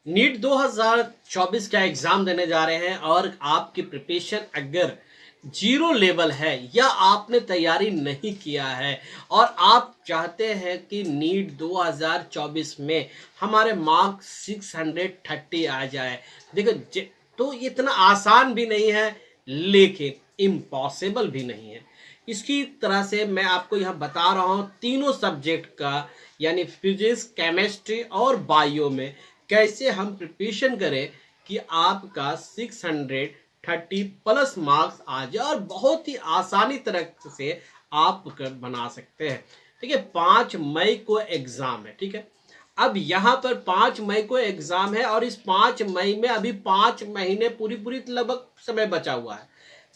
NEET 2024 का exam देने जा रहे हैं और आपकी प्रिपरेशन अगर जीरो लेवल है या आपने तैयारी नहीं किया है और आप चाहते हैं कि नीट 2024 में हमारे मार्क्स 630 आ जाए। देखो तो इतना आसान भी नहीं है, लेकिन इम्पॉसिबल भी नहीं है। इसकी तरह से मैं आपको यहाँ बता रहा हूँ तीनों सब्जेक्ट का, यानी फिजिक्स, केमिस्ट्री और बायो में कैसे हम प्रिपरेशन करें कि आपका 630 प्लस मार्क्स आ जाए और बहुत ही आसानी तरह से आप बना सकते हैं। ठीक है, 5 मई को एग्जाम है। ठीक है, अब यहाँ पर 5 मई को एग्जाम है और इस 5 मई में अभी 5 महीने पूरी पूरी लगभग समय बचा हुआ है।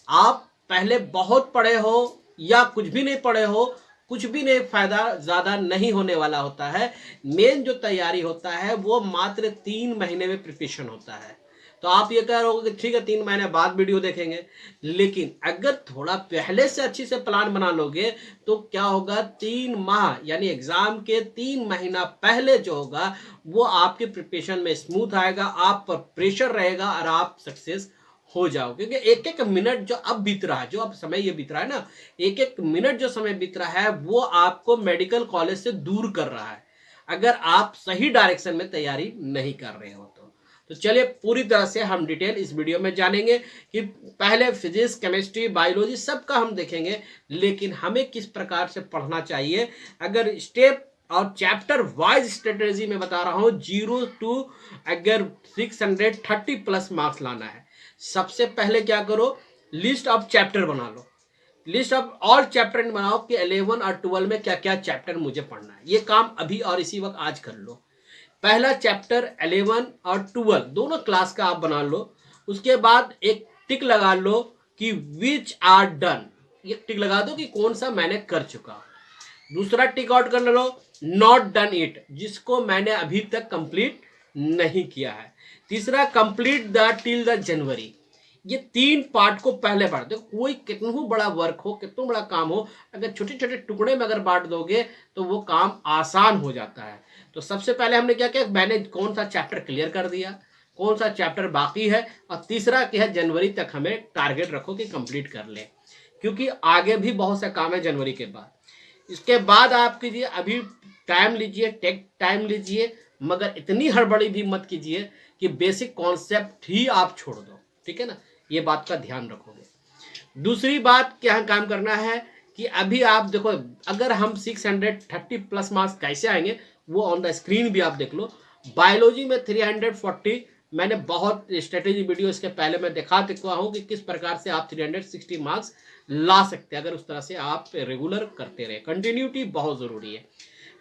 आप पहले बहुत पढ़े हो या कुछ भी नहीं पढ़े हो, कुछ भी नहीं, फायदा ज्यादा नहीं होने वाला होता है। मेन जो तैयारी होता है वो मात्र 3 महीने में प्रिपरेशन होता है। तो आप ये कह रहे हो कि ठीक है 3 महीने बाद वीडियो देखेंगे, लेकिन अगर थोड़ा पहले से अच्छी से प्लान बना लोगे तो क्या होगा, 3 माह यानी एग्जाम के 3 महीना पहले जो होगा वो आपके प्रिपरेशन में स्मूथ आएगा, आप पर प्रेशर रहेगा और आप सक्सेस हो जाओ। क्योंकि एक एक मिनट जो अब बीत रहा है, जो अब समय ये बीत रहा है ना, एक एक मिनट जो समय बीत रहा है वो आपको मेडिकल कॉलेज से दूर कर रहा है, अगर आप सही डायरेक्शन में तैयारी नहीं कर रहे हो तो चलिए पूरी तरह से हम डिटेल इस वीडियो में जानेंगे कि पहले फिजिक्स, केमिस्ट्री, बायोलॉजी सबका हम देखेंगे, लेकिन हमें किस प्रकार से पढ़ना चाहिए। अगर स्टेप और चैप्टर वाइज स्ट्रेटेजी में बता रहा हूं, 0 to अगर 630 प्लस मार्क्स लाना है, सबसे पहले क्या करो, लिस्ट ऑफ चैप्टर बना लो। लिस्ट ऑफ ऑल चैप्टर बनाओ कि 11 और 12 में क्या क्या चैप्टर मुझे पढ़ना है। ये काम अभी और इसी वक्त आज कर लो। पहला चैप्टर 11 और 12 दोनों क्लास का आप बना लो। उसके बाद एक टिक लगा लो कि विच आर डन, ये टिक लगा दो कि कौन सा मैंने कर चुका। दूसरा टिक आउट कर लो नॉट डन इट, जिसको मैंने अभी तक कंप्लीट नहीं किया है। तीसरा complete the till the January. ये 3 पार्ट को पहले बांट दो। कोई कितना बड़ा वर्क हो, कितना बड़ा काम हो, अगर छोटे छोटे टुकड़े में अगर बांट दोगे तो वो काम आसान हो जाता है। तो सबसे पहले हमने क्या किया, मैंने कौन सा चैप्टर क्लियर कर दिया, कौन सा चैप्टर बाकी है, और तीसरा क्या है, जनवरी तक हमें टारगेट रखो कि कंप्लीट कर ले, क्योंकि आगे भी बहुत सा काम है जनवरी के बाद। इसके बाद आप कीजिए, अभी टाइम लीजिए, टेक टाइम लीजिए, मगर इतनी हड़बड़ी भी मत कीजिए कि बेसिक कॉन्सेप्ट ही आप छोड़ दो। ठीक है ना, ये बात का ध्यान रखोगे। दूसरी बात क्या काम करना है कि अभी आप देखो, अगर हम 630 प्लस मार्क्स कैसे आएंगे वो ऑन द स्क्रीन भी आप देख लो। बायोलॉजी में 340, मैंने बहुत स्ट्रेटेजी वीडियो इसके पहले मैं दिखा चुका हूँ कि किस प्रकार से आप 360 मार्क्स ला सकते हैं अगर उस तरह से आप रेगुलर करते रहे। कंटिन्यूटी बहुत जरूरी है।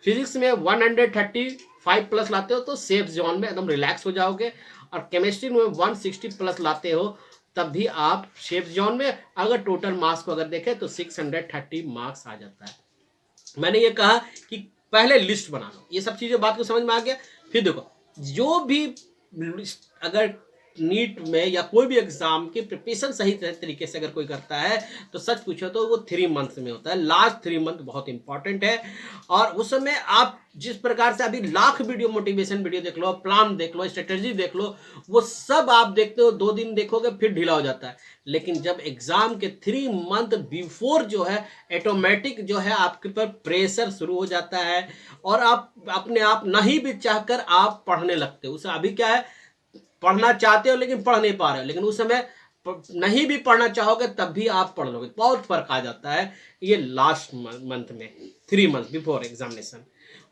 फिजिक्स में 135 प्लस लाते हो तो सेफ जोन में एकदम रिलैक्स हो जाओगे, और केमिस्ट्री में 160 प्लस लाते हो तब भी आप सेफ जोन में। अगर टोटल मार्क्स को अगर देखें तो 630 मार्क्स आ जाता है। मैंने ये कहा कि पहले लिस्ट बना लो। ये सब चीजें बात को समझ में आ गया। फिर देखो, जो भी अगर नीट में या कोई भी एग्जाम की प्रिपरेशन सही तरीके से अगर कोई करता है तो सच पूछो तो वो 3 मंथ में होता है। लास्ट 3 मंथ बहुत इंपॉर्टेंट है, और उस समय आप जिस प्रकार से अभी लाख वीडियो, मोटिवेशन वीडियो देख लो, प्लान देख लो, स्ट्रेटेजी देख लो, वो सब आप देखते हो, 2 दिन देखोगे फिर ढीला हो जाता है। लेकिन जब एग्जाम के 3 मंथ बिफोर जो है ऑटोमेटिक जो है आपके पर प्रेशर शुरू हो जाता है, और आप अपने आप नहीं भी चाहकर आप पढ़ने लगते हो। उसे अभी क्या है, पढ़ना चाहते हो लेकिन पढ़ नहीं पा रहे हो, लेकिन उस समय नहीं भी पढ़ना चाहोगे तब भी आप पढ़ लोगे। बहुत फर्क आ जाता है ये लास्ट मंथ में, 3 मंथ बिफोर एग्जामिनेशन।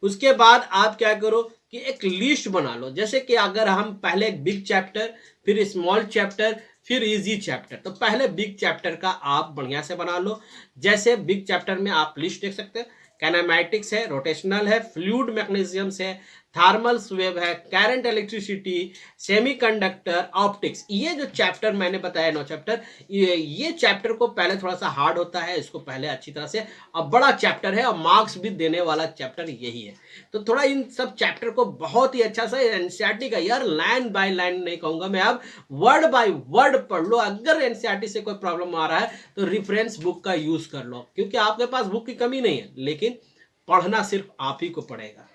उसके बाद आप क्या करो कि एक लिस्ट बना लो। जैसे कि अगर हम पहले एक बिग चैप्टर, फिर स्मॉल चैप्टर, फिर इजी चैप्टर, तो पहले बिग चैप्टर का आप बढ़िया से बना लो। जैसे बिग चैप्टर में आप लिस्ट देख सकते हैं, कैनामैटिक्स है, रोटेशनल है, फ्लूइड मैकेनिज्म्स है, थर्मल वेव है, करंट इलेक्ट्रिसिटी, सेमीकंडक्टर, ऑप्टिक्स। ये जो चैप्टर मैंने बताया 9 चैप्टर, ये चैप्टर को पहले थोड़ा सा हार्ड होता है, इसको पहले अच्छी तरह से, अब बड़ा चैप्टर है और मार्क्स भी देने वाला चैप्टर यही है। तो थोड़ा इन सब चैप्टर को बहुत ही अच्छा सा एनसीईआरटी का, यार लाइन बाय लाइन नहीं कहूंगा मैं, अब वर्ड बाय वर्ड पढ़ लो। अगर एनसीईआरटी से कोई प्रॉब्लम आ रहा है तो रेफरेंस बुक का यूज कर लो, क्योंकि आपके पास बुक की कमी नहीं है, लेकिन पढ़ना सिर्फ आप ही को पड़ेगा।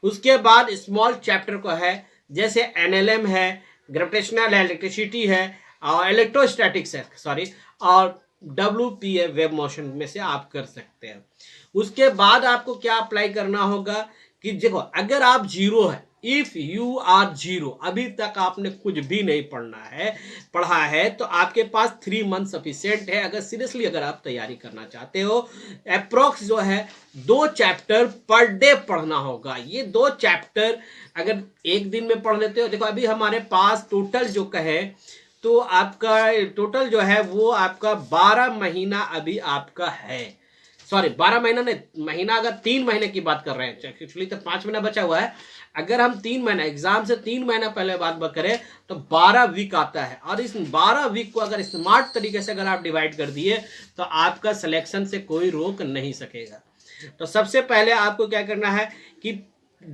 उसके बाद स्मॉल चैप्टर को है जैसे एनएलएम है, ग्रेविटेशनल इलेक्ट्रिसिटी है और इलेक्ट्रोस्टैटिक्स है, सॉरी, और WPA वेब मोशन में से आप कर सकते हैं। उसके बाद आपको क्या अप्लाई करना होगा कि देखो, अगर आप जीरो है, इफ यू आर जीरो, अभी तक आपने कुछ भी नहीं पढ़ा है, तो आपके पास 3 मंथ सफिशियंट है। अगर सीरियसली अगर आप तैयारी करना चाहते हो, अप्रोक्स जो है 2 चैप्टर पर डे पढ़ना होगा। ये 2 चैप्टर अगर एक दिन में पढ़ लेते हो, देखो अभी हमारे पास टोटल जो कहे तो आपका टोटल जो है वो आपका 12 महीना अभी आपका है, सॉरी 12 महीना नहीं, महीना अगर 3 महीने की बात कर रहे हैं, एक्चुअली तो 5 महीना बचा हुआ है। अगर हम 3 महीना एग्जाम से 3 महीना पहले बात करें तो 12 वीक आता है, और इस 12 वीक को अगर स्मार्ट तरीके से अगर आप डिवाइड कर दिए तो आपका सिलेक्शन से कोई रोक नहीं सकेगा। तो सबसे पहले आपको क्या करना है कि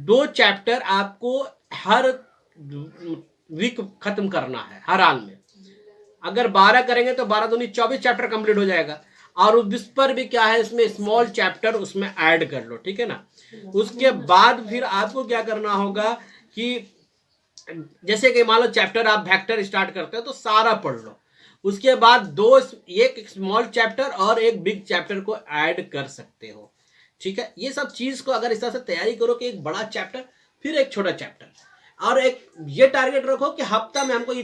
2 चैप्टर आपको हर वीक खत्म करना है हर हाल में। अगर 12 करेंगे तो 12 दूनी 24 चैप्टर कंप्लीट हो जाएगा, और उस पर भी क्या है, इसमें स्मॉल चैप्टर उसमें ऐड कर लो, ठीक है ना। उसके बाद फिर आपको क्या करना होगा कि जैसे कि मान लो चैप्टर आप वेक्टर स्टार्ट करते हो तो सारा पढ़ लो, उसके बाद दो, एक स्मॉल चैप्टर और एक बिग चैप्टर को ऐड कर सकते हो, ठीक है। ये सब चीज को अगर इस तरह से तैयारी करो कि एक बड़ा चैप्टर फिर एक छोटा चैप्टर, और एक ये टारगेट रखो कि हफ्ता में हमको ये